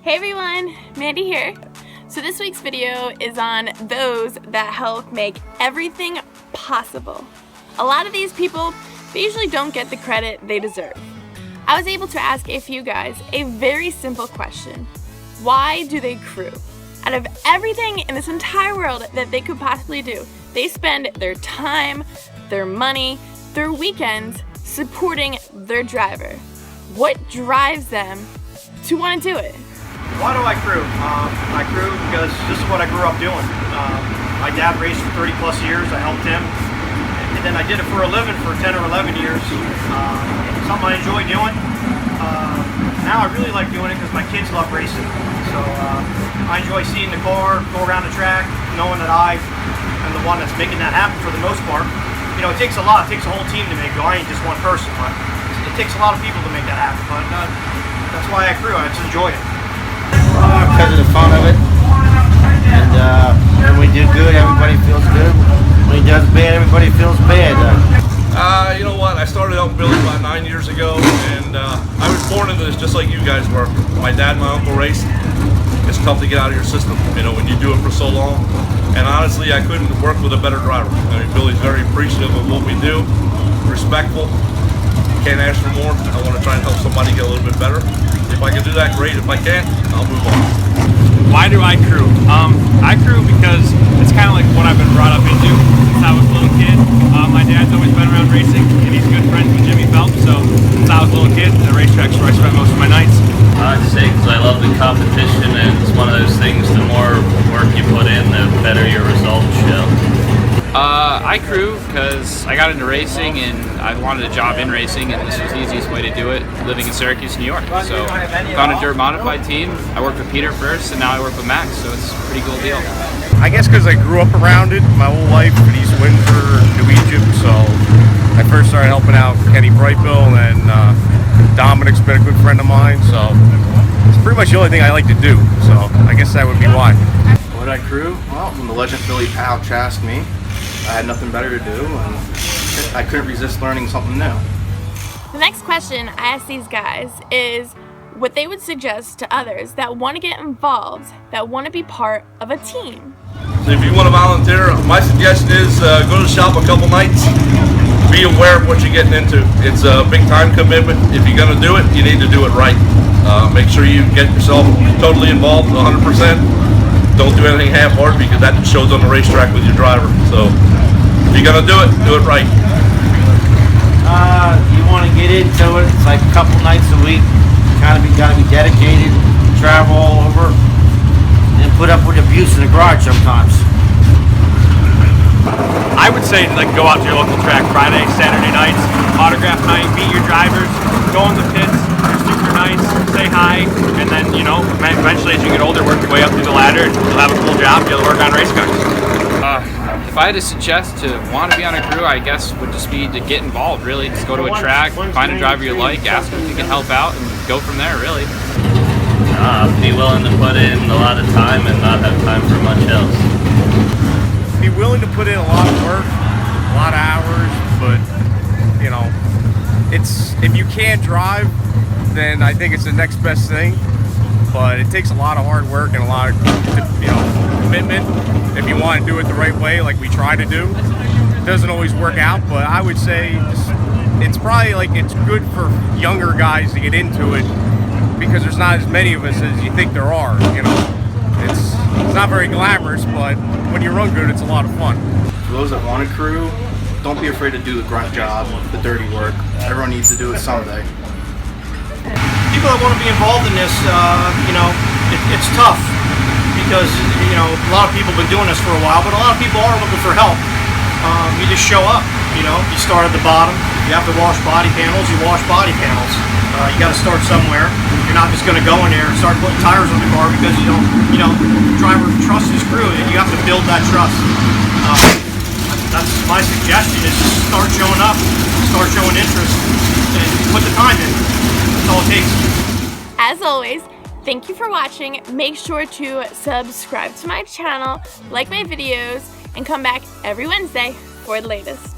Hey everyone, Mandy here. So this week's video is on those that help make everything possible. A lot of these people, they usually don't get the credit they deserve. I was able to ask a few guys a very simple question. Why do they crew? Out of everything in this entire world that they could possibly do, they spend their time, their money, their weekends supporting their driver. What drives them to want to do it? Why do I crew? I crew because this is what I grew up doing. My dad raced for 30 plus years. I helped him. And then I did it for a living for 10 or 11 years. Something I enjoy doing. Now I really like doing it because my kids love racing. So I enjoy seeing the car go around the track, knowing that I am the one that's making that happen for the most part. You know, it takes a lot. It takes a whole team to make it. I ain't just one person, but it takes a lot of people to make that happen. But that's why I crew. I just enjoy it. Because of the fun of it, and when we do good, everybody feels good. When he does bad, everybody feels bad. You know what? I started out in Billy about 9 years ago, and I was born into this just like you guys were. My dad and my uncle raced. It's tough to get out of your system, you know, when you do it for so long. And honestly, I couldn't work with a better driver. I mean, Billy's very appreciative of what we do, respectful. Can't ask for more. I want to try and help somebody get a little bit better. If I can do that, great. If I can't, I'll move on. Why do I crew? I crew because it's kind of like what I've been brought up into since I was a little kid. My dad's always been around racing, and he's good friends with Jimmy Phelps. So since I was a little kid, the racetrack's where I spent most of my nights. I'd say because I love the competition, and it's one of those things, the more work you put in, the better your results show. I crew because I got into racing and I wanted a job in racing, and this was the easiest way to do it, living in Syracuse, New York. So found a dirt modified team. I worked with Peter first, and now I work with Max, so it's a pretty cool deal. I guess because I grew up around it my whole life in East Windsor, New Egypt, so I first started helping out Kenny Brightbill, and Dominic's been a good friend of mine, so it's pretty much the only thing I like to do, so I guess that would be why. Why did I crew? Well, when the legend Billy Pouch asked me, I had nothing better to do, and I couldn't resist learning something new. The next question I ask these guys is what they would suggest to others that want to get involved, that want to be part of a team. So if you want to volunteer, my suggestion is go to the shop a couple nights. Be aware of what you're getting into. It's a big time commitment. If you're going to do it, you need to do it right. Make sure you get yourself totally involved 100%. Don't do anything half-hearted because that shows on the racetrack with your driver. So if you're going to do it right. You want to get into it, it's like a couple nights a week. Got to be dedicated, travel all over, and put up with abuse in the garage sometimes. I would say like go out to your local track Friday, Saturday nights, autograph night, meet your drivers, go in the pits, they're super nice, say hi, and then, you know, eventually as you get older, work your way up through the ladder and you'll have a cool job, you'll work on race cars. If I had to suggest to want to be on a crew, I guess would just be to get involved, really. Just go to a track, find a driver you like, ask them if you can help out, and go from there, really. Be willing to put in a lot of time and not have time for much else. Be willing to put in a lot of work, a lot of hours, but you know, it's if you can't drive, then I think it's the next best thing. But it takes a lot of hard work and a lot of commitment if you want to do it the right way, like we try to do. It doesn't always work out, but I would say it's probably like it's good for younger guys to get into it because there's not as many of us as you think there are. You know, it's not very glamorous, but when you run good, it's a lot of fun. For those that want to crew, don't be afraid to do the grunt job, the dirty work. Everyone needs to do it someday. People that want to be involved in this, you know, it's tough because, you know, a lot of people have been doing this for a while, but a lot of people are looking for help. You just show up, you know, you start at the bottom. You have to wash body panels, you wash body panels. You got to start somewhere. You're not just going to go in there and start putting tires on the car because you don't, you know, the driver trusts his crew, and you have to build that trust. That's my suggestion is just start showing up, start showing interest, and put the time in. That's all it takes. As always, thank you for watching. Make sure to subscribe to my channel, like my videos, and come back every Wednesday for the latest.